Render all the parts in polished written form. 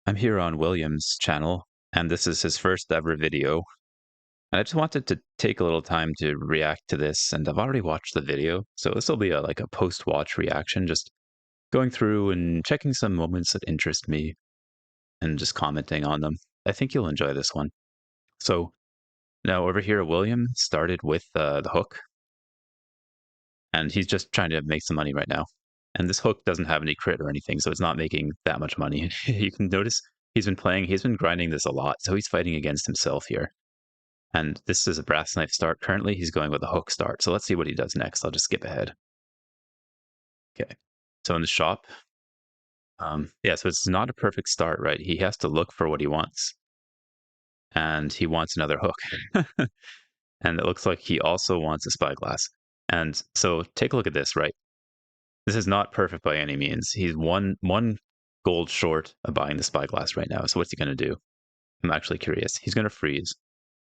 I'm here on William's channel, and this is his first ever video. And I just wanted to take a little time to react to this, and I've already watched the video, so this will be like a post-watch reaction, just going through and checking some moments that interest me and just commenting on them. I think you'll enjoy this one. So now over here, William started with the hook, and he's just trying to make some money right now. And this hook doesn't have any crit or anything, so it's not making that much money. You can notice he's been grinding this a lot, so he's fighting against himself here. And this is a brass knife start. Currently, he's going with a hook start. So let's see what he does next. I'll just skip ahead. Okay. So in the shop, yeah, so it's not a perfect start, right? He has to look for what he wants. And he wants another hook. And it looks like he also wants a spyglass. And so take a look at this, right? This is not perfect by any means. He's one gold short of buying the spyglass right now. So what's he going to do? I'm actually curious. He's going to freeze.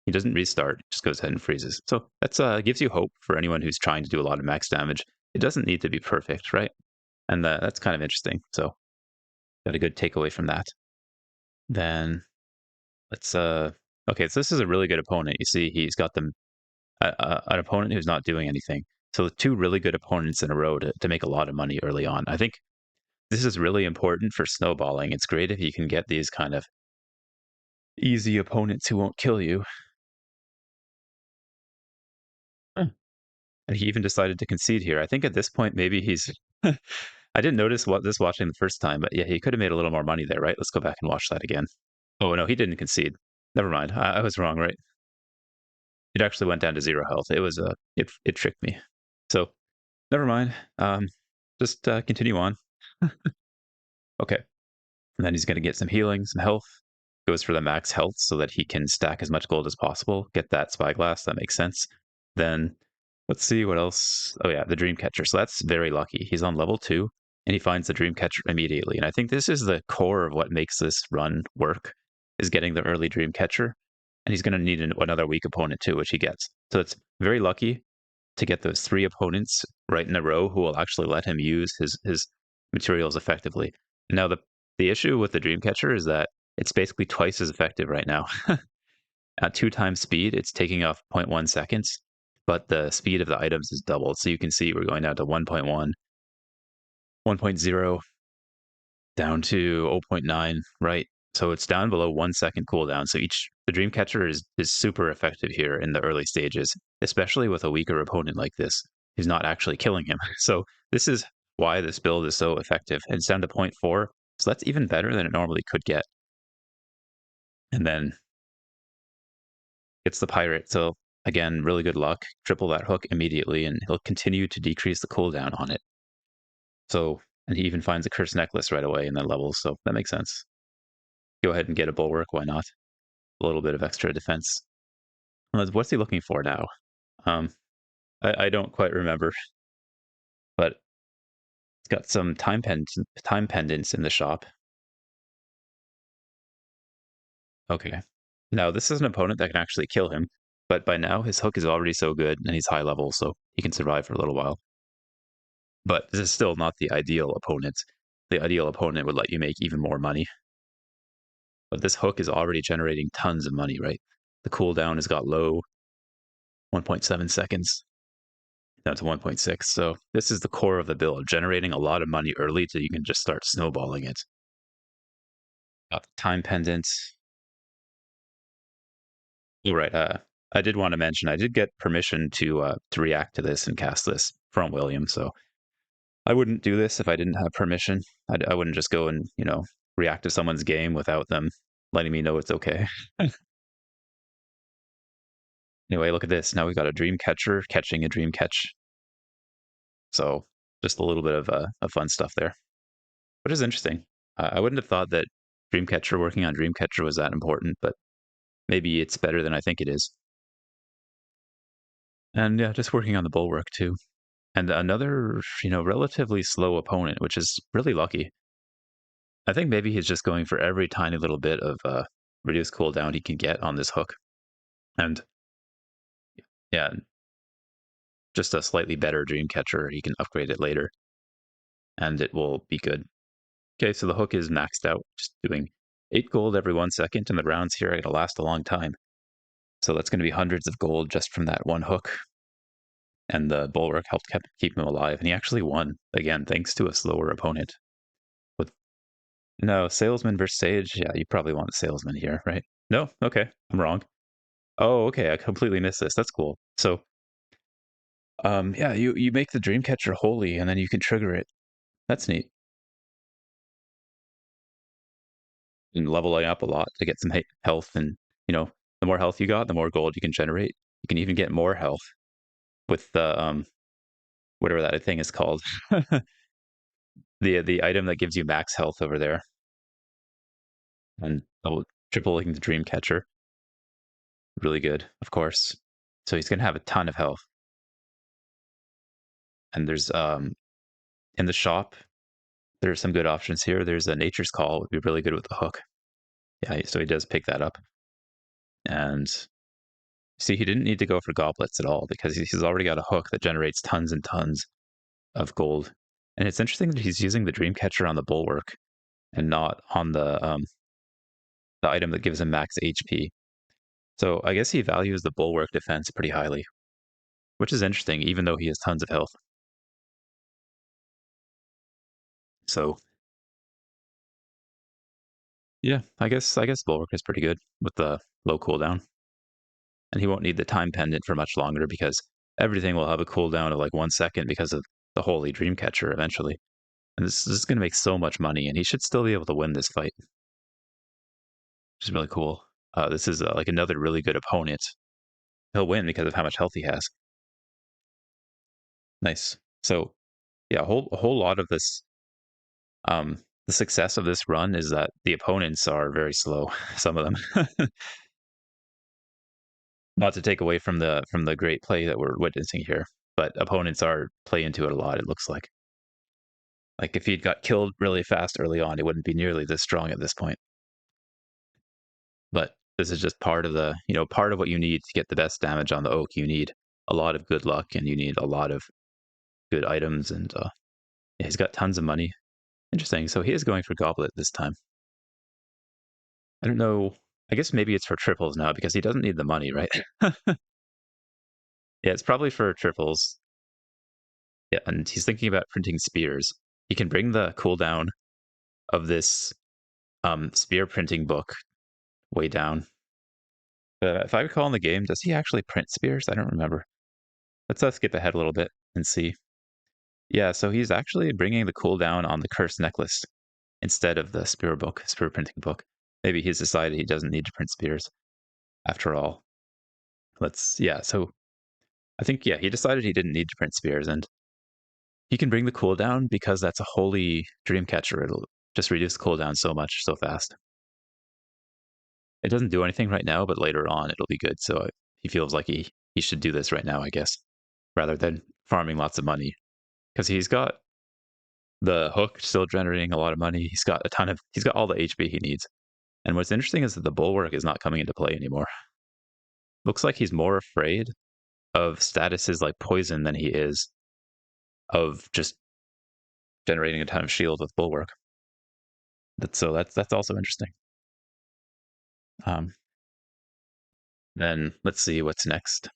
He doesn't restart, just goes ahead and freezes. So that's gives you hope for anyone who's trying to do a lot of max damage. It doesn't need to be perfect, right? And that's kind of interesting. So got a good takeaway from that. Then let's okay, so this is a really good opponent. You see, he's got them an opponent who's not doing anything. So two really good opponents in a row to make a lot of money early on. I think this is really important for snowballing. It's great if you can get these kind of easy opponents who won't kill you. And he even decided to concede here. I think at this point, maybe he's. I didn't notice what this watching the first time, but yeah, he could have made a little more money there, right? Let's go back and watch that again. Oh no, he didn't concede. Never mind. I was wrong, right? It actually went down to 0 health. It was it tricked me. So never mind. Just continue on. Okay, and then he's gonna get some healing, some health. Goes for the max health so that he can stack as much gold as possible. Get that spyglass. That makes sense. Then let's see what else. Oh yeah, the Dreamcatcher. So that's very lucky. He's on level 2, and he finds the Dreamcatcher immediately. And I think this is the core of what makes this run work, is getting the early Dreamcatcher. And he's going to need another weak opponent too, which he gets. So it's very lucky to get those 3 opponents right in a row who will actually let him use his materials effectively. Now the issue with the Dreamcatcher is that it's basically twice as effective right now. At 2 times speed, it's taking off 0.1 seconds, but the speed of the items is doubled. So you can see we're going down to 1.1, 1.0, down to 0.9, right? So it's down below 1 second cooldown. So the Dreamcatcher is super effective here in the early stages, especially with a weaker opponent like this who's not actually killing him. So this is why this build is so effective. It's down to 0.4, so that's even better than it normally could get. And then gets the pirate. So again, really good luck. Triple that hook immediately, and he'll continue to decrease the cooldown on it. So, and he even finds a cursed necklace right away in the levels, so that makes sense. Go ahead and get a bulwark, why not? A little bit of extra defense. What's he looking for now? Um, I don't quite remember, but it's got some time pendants in the shop. Okay. Now, this is an opponent that can actually kill him, but by now his hook is already so good and he's high level, so he can survive for a little while. But this is still not the ideal opponent. The ideal opponent would let you make even more money. But this hook is already generating tons of money, right? The cooldown has got low, 1.7 seconds, down to 1.6. So this is the core of the build, generating a lot of money early so you can just start snowballing it. Got the time pendant. All right. I did want to mention I did get permission to react to this and cast this from William, so I wouldn't do this if I didn't have permission. I wouldn't just go and react to someone's game without them letting me know it's okay. Anyway, look at this. Now we've got a dream catcher catching a dream catch. So just a little bit of fun stuff there, which is interesting. I wouldn't have thought that Dreamcatcher working on Dreamcatcher was that important, but maybe it's better than I think it is. And yeah, just working on the bulwark too. And another, relatively slow opponent, which is really lucky. I think maybe he's just going for every tiny little bit of reduced cooldown he can get on this hook. And yeah, just a slightly better Dreamcatcher. He can upgrade it later, and it will be good. Okay, so the hook is maxed out, just doing 8 gold every 1 second, and the rounds here are gonna last a long time. So that's gonna be hundreds of gold just from that one hook. And the bulwark helped keep him alive, and he actually won again thanks to a slower opponent. With no salesman versus sage, yeah, you probably want the salesman here, right? No, okay, I'm wrong. Oh, okay, I completely missed this. That's cool. So, yeah, you make the Dreamcatcher holy, and then you can trigger it. That's neat. And leveling up a lot to get some health, and the more health you got, the more gold you can generate. You can even get more health with the whatever that thing is called, the item that gives you max health over there, and tripling the Dreamcatcher. Really good, of course. So he's gonna have a ton of health. And there's in the shop, there's some good options here. There's a Nature's Call, would be really good with the hook. Yeah, so he does pick that up. And see, he didn't need to go for goblets at all because he's already got a hook that generates tons and tons of gold. And it's interesting that he's using the Dreamcatcher on the bulwark and not on the item that gives him max HP. So I guess he values the bulwark defense pretty highly, which is interesting, even though he has tons of health. So yeah, I guess bulwark is pretty good with the low cooldown, and he won't need the time pendant for much longer because everything will have a cooldown of like 1 second because of the holy Dreamcatcher eventually. And this is going to make so much money, and he should still be able to win this fight, which is really cool. This is like another really good opponent. He'll win because of how much health he has. Nice. So yeah, a whole lot of this. The success of this run is that the opponents are very slow. Some of them. Not to take away from the great play that we're witnessing here, but opponents are play into it a lot. It looks like if he'd got killed really fast early on, he wouldn't be nearly this strong at this point. But this is just part of part of what you need to get the best damage on the oak. You need a lot of good luck, and you need a lot of good items. And yeah, he's got tons of money. Interesting. So he is going for goblet this time. I don't know. I guess maybe it's for triples now because he doesn't need the money, right? Yeah, it's probably for triples. Yeah, and he's thinking about printing spears. He can bring the cooldown of this spear printing book way down. If I recall in the game, does he actually print spears? I don't remember. Let's skip ahead a little bit and see. Yeah, so he's actually bringing the cooldown on the cursed necklace instead of the spear printing book. Maybe he's decided he doesn't need to print spears after all. Yeah, so I think, yeah, he decided he didn't need to print spears, and he can bring the cooldown because that's a holy Dreamcatcher. It'll just reduce the cooldown so much, so fast. It doesn't do anything right now, but later on it'll be good. So he feels like he should do this right now, I guess, rather than farming lots of money because he's got the hook still generating a lot of money. He's got all the HP he needs. And what's interesting is that the bulwark is not coming into play anymore. Looks like he's more afraid of statuses like poison than he is of just generating a ton of shield with bulwark. That's also interesting. Um, then let's see what's next.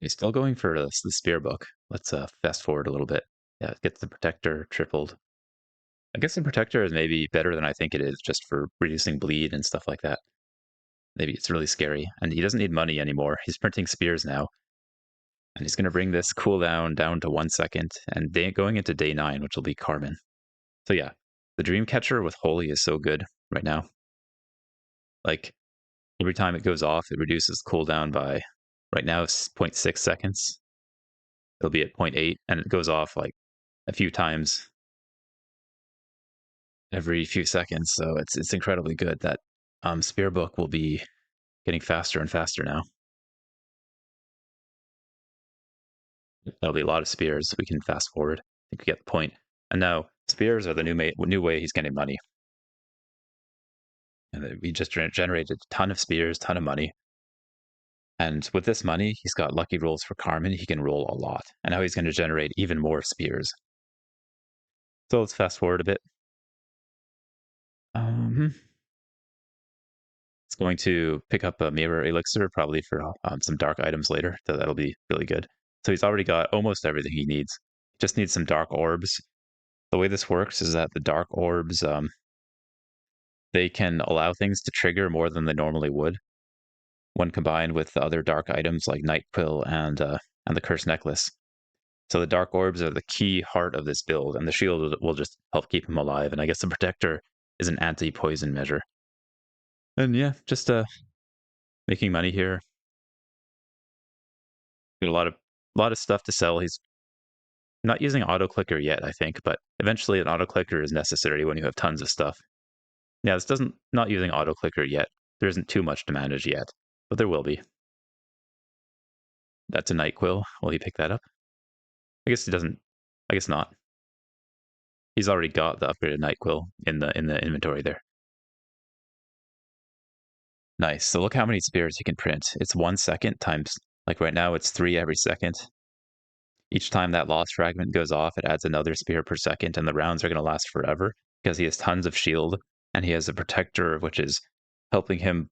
He's still going for the spear book. Let's fast forward a little bit. Yeah, it gets the protector tripled. I guess the protector is maybe better than I think it is, just for reducing bleed and stuff like that. Maybe it's really scary, and he doesn't need money anymore. He's printing spears now, and he's going to bring this cooldown down to 1 second, and going into day 9, which will be Carmen. So yeah, the Dreamcatcher with Holy is so good right now. Like every time it goes off, it reduces cooldown by right now it's 0.6 seconds. It'll be at 0.8, and it goes off like a few times every few seconds. So it's incredibly good. That spear book will be getting faster and faster now. There'll be a lot of spears. We can fast forward. I think we get the point. And now spears are the new way he's getting money. And we just generated a ton of spears, ton of money. And with this money, he's got lucky rolls for Carmen. He can roll a lot. And now he's going to generate even more spears. So let's fast forward a bit. Hmm. It's going to pick up a mirror elixir probably for some dark items later. So that'll be really good. So he's already got almost everything he needs. Just needs some dark orbs. The way this works is that the dark orbs, they can allow things to trigger more than they normally would when combined with the other dark items like Night Quill and the Curse Necklace. So the dark orbs are the key heart of this build, and the shield will just help keep him alive. And I guess the protector is an anti-poison measure. And yeah, just making money here. Got a lot of stuff to sell. He's not using auto clicker yet, I think, but eventually an auto clicker is necessary when you have tons of stuff. Yeah, this doesn't not using auto clicker yet. There isn't too much to manage yet, but there will be. That's a Night Quill. Will he pick that up? I guess he doesn't. I guess not. He's already got the upgraded Night Quill in the inventory there. Nice. So look how many spears he can print. It's 1 second times, like right now, it's 3 every second. Each time that lost fragment goes off, it adds another spear per second, and the rounds are going to last forever because he has tons of shield and he has a protector, which is helping him,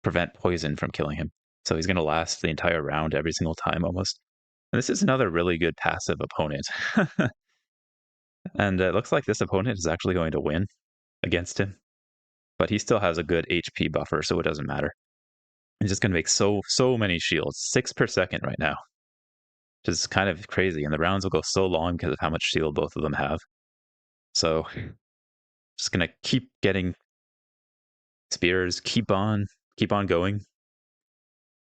prevent poison from killing him. So he's going to last the entire round every single time almost. And this is another really good passive opponent. And it looks like this opponent is actually going to win against him, but he still has a good HP buffer, so it doesn't matter. He's just going to make so many shields, 6 per second right now, which is kind of crazy. And the rounds will go so long because of how much shield both of them have. So just going to keep getting spears, keep on going.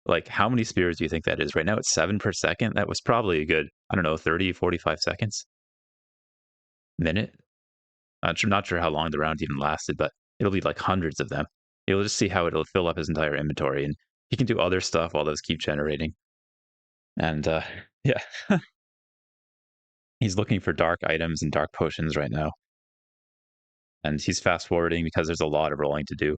Like, how many spears do you think that is? Right now it's 7 per second. That was probably a good, I don't know, 30, 45 seconds, minute. I'm not sure how long the round even lasted, but it'll be like hundreds of them. You'll just see how it'll fill up his entire inventory, and he can do other stuff while those keep generating. And yeah, he's looking for dark items and dark potions right now. And he's fast forwarding because there's a lot of rolling to do.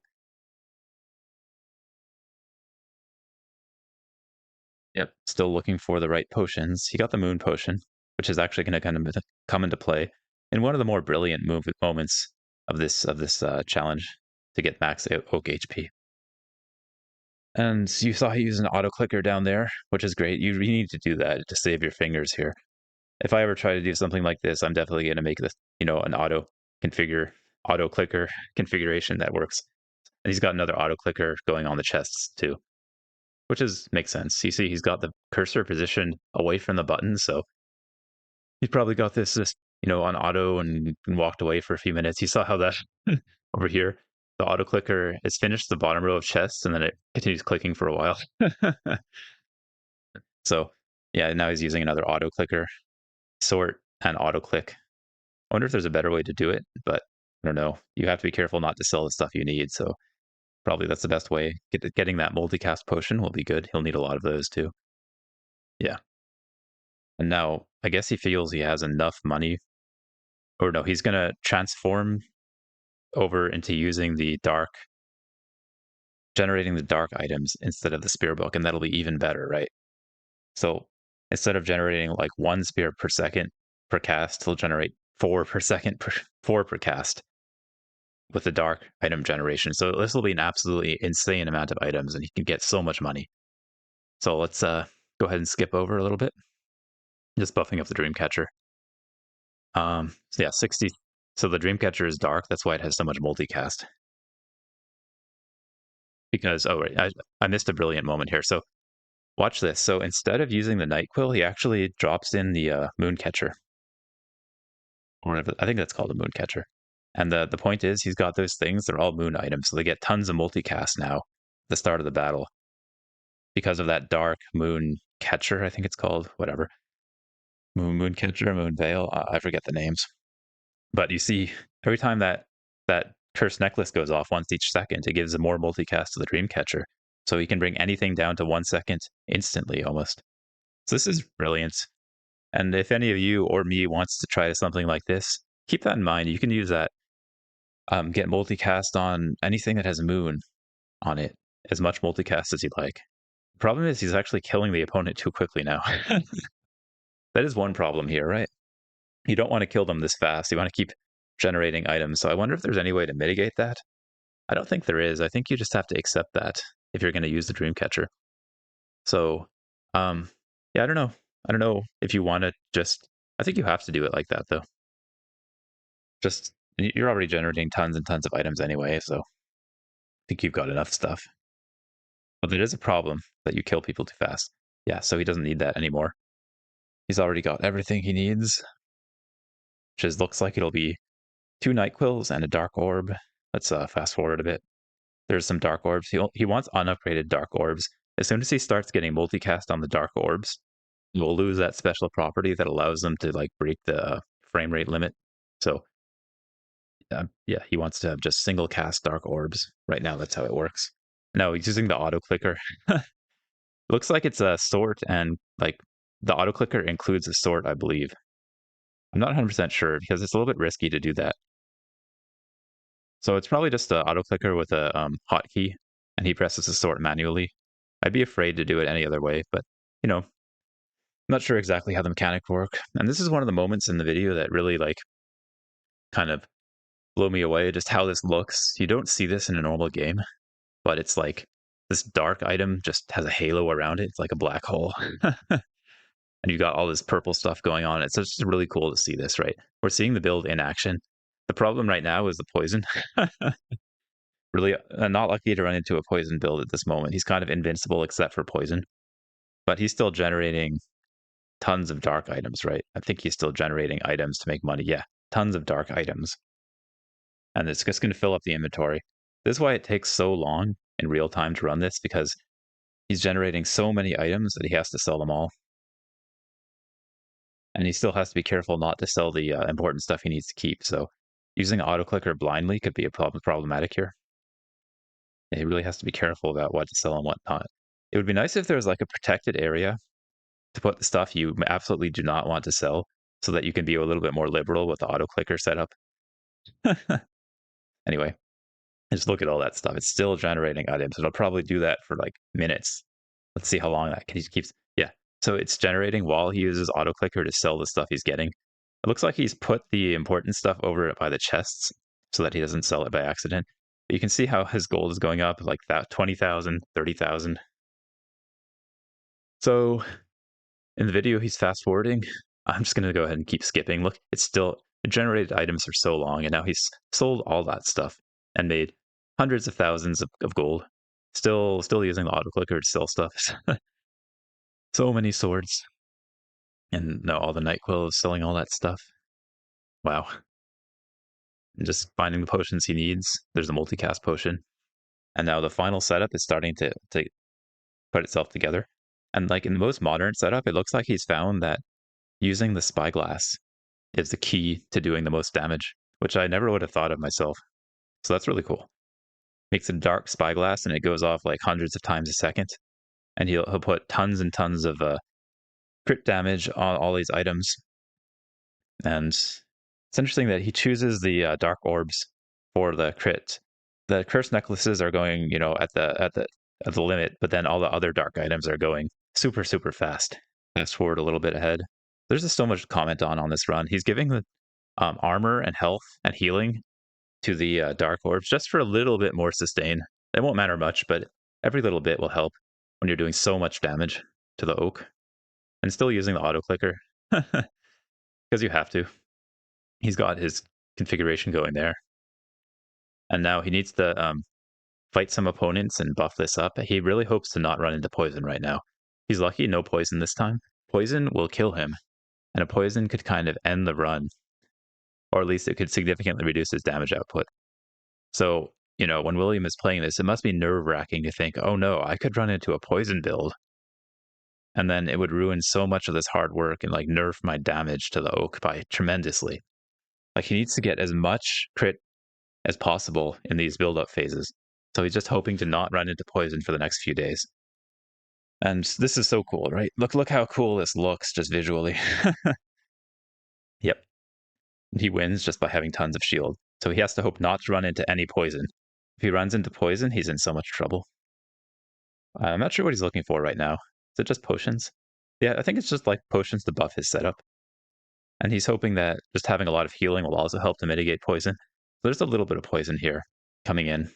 Yep, still looking for the right potions. He got the moon potion, which is actually going to kind of come into play in one of the more brilliant moments of this challenge to get max oak HP. And you saw he used an auto clicker down there, which is great. You need to do that to save your fingers here. If I ever try to do something like this, I'm definitely going to make this, an auto clicker configuration that works. And he's got another auto clicker going on the chests too, which makes sense. You see, he's got the cursor positioned away from the button, so he's probably got this just on auto and walked away for a few minutes. You saw how that over here, the auto clicker is finished the bottom row of chests, and then it continues clicking for a while. So yeah, now he's using another auto clicker, sort and auto click. I wonder if there's a better way to do it, but I don't know. You have to be careful not to sell the stuff you need. So probably that's the best way. Getting that multicast potion will be good. He'll need a lot of those too. Yeah. And now I guess he feels he has enough money. Or no, he's going to transform over into using generating the dark items instead of the spear book. And that'll be even better, right? So instead of generating like 1 spear per second per cast, he'll generate 4 per second, 4 per cast with the dark item generation. So this will be an absolutely insane amount of items, and he can get so much money. So let's go ahead and skip over a little bit. Just buffing up the Dreamcatcher. So yeah, 60. So the Dreamcatcher is dark. That's why it has so much multicast. Because, oh, right, I missed a brilliant moment here. So watch this. So instead of using the Night Quill, he actually drops in the Mooncatcher. Or whatever. I think that's called a Mooncatcher. And the point is, he's got those things. They're all moon items. So they get tons of multicast now at the start of the battle because of that dark moon catcher, I think it's called, whatever. Moon catcher, moon veil. I forget the names. But you see, every time that cursed necklace goes off once each second, it gives more multicast to the dream catcher. So he can bring anything down to 1 second instantly almost. So this is brilliant. And if any of you or me wants to try something like this, keep that in mind. You can use that. Get multicast on anything that has moon on it, as much multicast as you like. The problem is he's actually killing the opponent too quickly now. That is one problem here, right? You don't want to kill them this fast. You want to keep generating items. So I wonder if there's any way to mitigate that. I don't think there is. I think you just have to accept that if you're going to use the Dreamcatcher. So, um, yeah, I don't know. I don't know if you want to just. I think you have to do it like that, though. Just you're already generating tons and tons of items anyway, so I think you've got enough stuff. But it is a problem that you kill people too fast. Yeah, so he doesn't need that anymore. He's already got everything he needs, which is, looks like it'll be 2 Nightquills and a Dark Orb. Let's fast forward a bit. There's some Dark Orbs. He wants unupgraded Dark Orbs. As soon as he starts getting multicast on the Dark Orbs, we'll lose that special property that allows them to like break the frame rate limit. So yeah, he wants to have just single cast Dark Orbs. Right now, that's how it works. No, he's using the auto clicker. Looks like it's a sort, and like the auto clicker includes a sort, I believe. I'm not 100% sure because it's a little bit risky to do that. So it's probably just an auto clicker with a hotkey, and he presses the sort manually. I'd be afraid to do it any other way, but you know, I'm not sure exactly how the mechanics work. And this is one of the moments in the video that really like kind of blew me away, just how this looks. You don't see this in a normal game, but it's like this dark item just has a halo around it. It's like a black hole. And you got all this purple stuff going on. It's just really cool to see this, right? We're seeing the build in action. The problem right now is the poison. Really not lucky to run into a poison build at this moment. He's kind of invincible except for poison, but he's still generating tons of dark items, right? I think he's still generating items to make money. Yeah, tons of dark items. And it's just going to fill up the inventory. This is why it takes so long in real time to run this, because he's generating so many items that he has to sell them all. And he still has to be careful not to sell the important stuff he needs to keep. So using auto clicker blindly could be a problematic here. Yeah, he really has to be careful about what to sell and what not. It would be nice if there was like a protected area to put the stuff you absolutely do not want to sell, so that you can be a little bit more liberal with the auto clicker setup. Anyway, just look at all that stuff. It's still generating items. It'll probably do that for like minutes. Let's see how long that keeps. Yeah. So it's generating while he uses auto clicker to sell the stuff he's getting. It looks like he's put the important stuff over by the chests so that he doesn't sell it by accident. But you can see how his gold is going up like that 20,000, 30,000. So in the video, he's fast forwarding. I'm just going to go ahead and keep skipping. Look, it's still the generated items are so long, and now he's sold all that stuff and made hundreds of thousands of gold. Still using the auto clicker to sell stuff. So many swords. And now all the Nightquill is selling all that stuff. Wow. And just finding the potions he needs. There's a multicast potion. And now the final setup is starting to put itself together. And like in the most modern setup, it looks like he's found that using the spyglass is the key to doing the most damage, which I never would have thought of myself. So that's really cool. Makes a dark spyglass and it goes off like hundreds of times a second. And he'll put tons and tons of crit damage on all these items. And it's interesting that he chooses the dark orbs for the crit. The curse necklaces are going, you know, at the limit, but then all the other dark items are going super fast. Fast forward a little bit ahead. There's just so much to comment on this run. He's giving the armor and health and healing to the dark orbs just for a little bit more sustain. It won't matter much, but every little bit will help when you're doing so much damage to the oak. And still using the auto clicker because you have to. He's got his configuration going there. And now he needs to fight some opponents and buff this up. He really hopes to not run into poison right now. He's lucky, no poison this time. Poison will kill him, and a poison could kind of end the run, or at least it could significantly reduce his damage output. So, you know, when William is playing this, it must be nerve-wracking to think, oh no, I could run into a poison build, and then it would ruin so much of this hard work and like nerf my damage to the oak by tremendously. Like he needs to get as much crit as possible in these build-up phases. So he's just hoping to not run into poison for the next few days. And this is so cool, right? Look how cool this looks just visually. Yep. He wins just by having tons of shield. So he has to hope not to run into any poison. If he runs into poison, he's in so much trouble. I'm not sure what he's looking for right now. Is it just potions? Yeah, I think it's just like potions to buff his setup. and he's hoping that just having a lot of healing will also help to mitigate poison. There's a little bit of poison here coming in.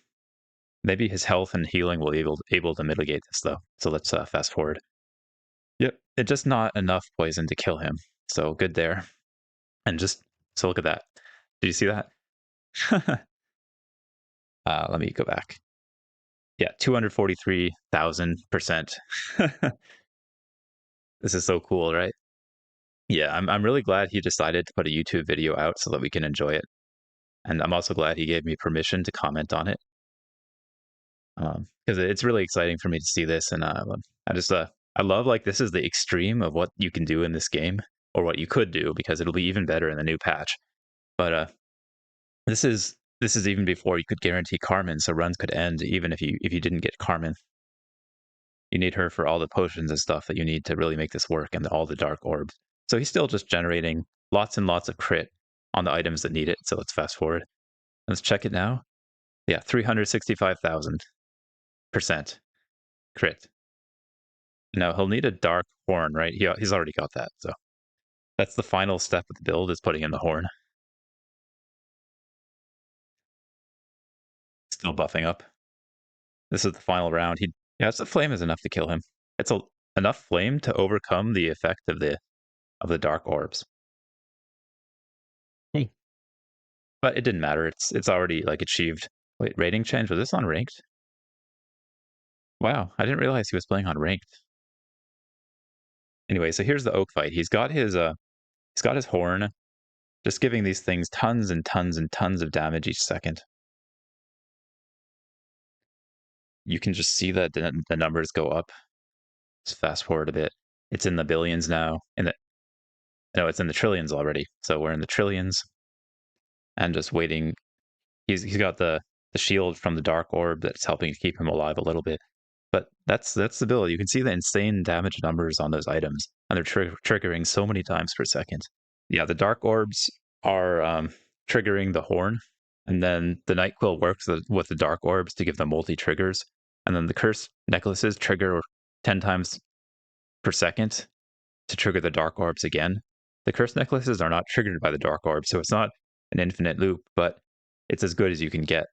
Maybe his health and healing will be able to mitigate this, though. So let's fast forward. Yep, it's just not enough poison to kill him. So good there. And just so look at that. Did you see that? Let me go back. Yeah, 243,000%. This is so cool, right? Yeah, I'm really glad he decided to put a YouTube video out so that we can enjoy it. And I'm also glad he gave me permission to comment on it. Because it's really exciting for me to see this, and I just I love like this is the extreme of what you can do in this game, or what you could do, because it'll be even better in the new patch. But this is even before you could guarantee Carmen, so runs could end even if you didn't get Carmen. You need her for all the potions and stuff that you need to really make this work, and all the dark orbs. So he's still just generating lots and lots of crit on the items that need it. So let's fast forward. Let's check it now. Yeah, 365,000% crit. Now he'll need a dark horn, right? He's already got that. So that's the final step of the build, is putting in the horn. Still buffing up. This is the final round. Yeah, it's the flame is enough to kill him. It's enough flame to overcome the effect of the dark orbs. Hey. But it didn't matter. It's already like achieved. Wait, rating change? Was this on ranked? Wow, I didn't realize he was playing on ranked. Anyway, so here's the oak fight. He's got his horn, just giving these things tons and tons and tons of damage each second. You can just see that the numbers go up. Let's fast forward a bit. It's in the billions now. No, it's in the trillions already. So we're in the trillions, and just waiting. He's got the shield from the dark orb that's helping to keep him alive a little bit. But that's the build. You can see the insane damage numbers on those items, and they're triggering so many times per second. Yeah, the dark orbs are triggering the horn, and then the night quill works with the dark orbs to give them multi triggers, and then the curse necklaces trigger 10 times per second to trigger the dark orbs again. The curse necklaces are not triggered by the dark orbs, so it's not an infinite loop, but it's as good as you can get.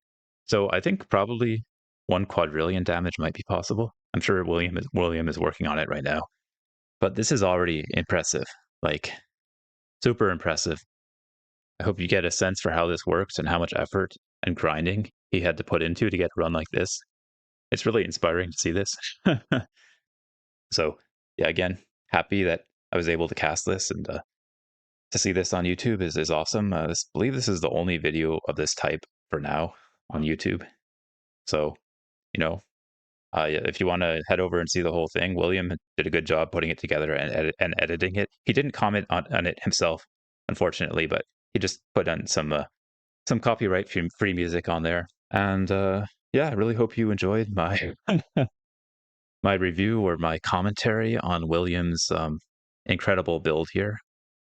So I think probably 1 quadrillion damage might be possible. I'm sure William is working on it right now. But this is already impressive. Like, super impressive. I hope you get a sense for how this works and how much effort and grinding he had to put into to get a run like this. It's really inspiring to see this. So, yeah, again, happy that I was able to cast this, and to see this on YouTube is awesome. I believe this is the only video of this type for now on YouTube. So, you know, yeah, if you want to head over and see the whole thing, William did a good job putting it together and editing it. He didn't comment on it himself, unfortunately, but he just put on some copyright free music on there. And yeah, I really hope you enjoyed my my review or my commentary on William's incredible build here.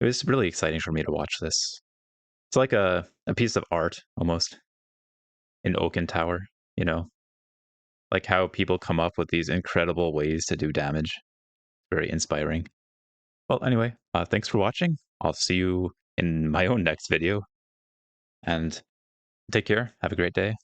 It was really exciting for me to watch this. It's like a piece of art almost in Oaken Tower, you know, like how people come up with these incredible ways to do damage. Very inspiring. Well, anyway, thanks for watching. I'll see you in my own next video, and take care. Have a great day.